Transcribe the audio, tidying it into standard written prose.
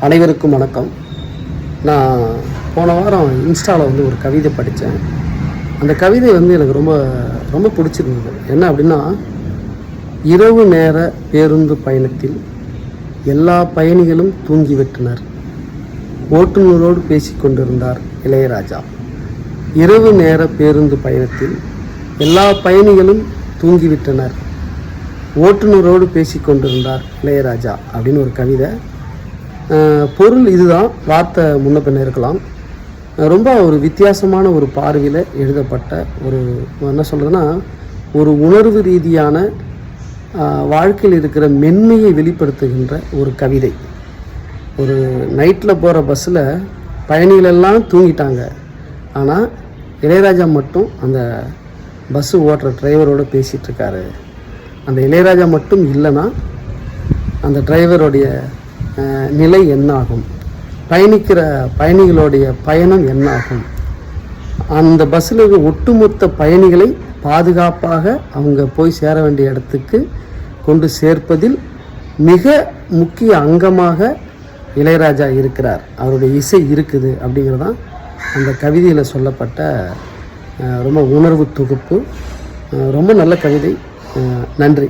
அனைவருக்கும் வணக்கம். நான் போன வாரம் இன்ஸ்டாவில் ஒரு கவிதை படித்தேன். அந்த கவிதை எனக்கு ரொம்ப ரொம்ப பிடிச்சிருந்தது. என்ன அப்படின்னா, இரவு நேர பேருந்து பயணத்தில் எல்லா பயணிகளும் தூங்கிவிட்டனர். ஓட்டுநரோடு பேசிக்கொண்டிருந்தார் இளையராஜா. இரவு நேர பேருந்து பயணத்தில் எல்லா பயணிகளும் தூங்கிவிட்டனர். ஓட்டுநரோடு பேசிக்கொண்டிருந்தார் இளையராஜா அப்படின்னு ஒரு கவிதை. பொருள் இதுதான், வார்த்தை முன்ன பின்ன இருக்கலாம். ரொம்ப ஒரு வித்தியாசமான ஒரு பார்வையில் எழுதப்பட்ட ஒரு என்ன சொல்கிறதுன்னா, ஒரு உணர்வு ரீதியான வாழ்க்கையில் இருக்கிற மென்மையை வெளிப்படுத்துகின்ற ஒரு கவிதை. ஒரு நைட்டில் போகிற பஸ்ஸில் பயணிகளெல்லாம் தூங்கிட்டாங்க. ஆனால் இளையராஜா மட்டும் அந்த பஸ்ஸு ஓட்டுற டிரைவரோடு பேசிகிட்ருக்காரு. அந்த இளையராஜா மட்டும் இல்லைன்னா அந்த டிரைவருடைய நிலை என்னாகும், பயணிக்கிற பயணிகளுடைய பயணம் என்னாகும், அந்த பஸ்ஸில் இருக்கிற ஒட்டுமொத்த பயணிகளை பாதுகாப்பாக அவங்க போய் சேர வேண்டிய இடத்துக்கு கொண்டு சேர்ப்பதில் மிக முக்கிய அங்கமாக இளையராஜா இருக்கிறார், அவருடைய இசை இருக்குது அப்படிங்கிறதான் அந்த கவிதையில் சொல்லப்பட்ட ரொம்ப உணர்வு தொகுப்பு. ரொம்ப நல்ல கவிதை. நன்றி.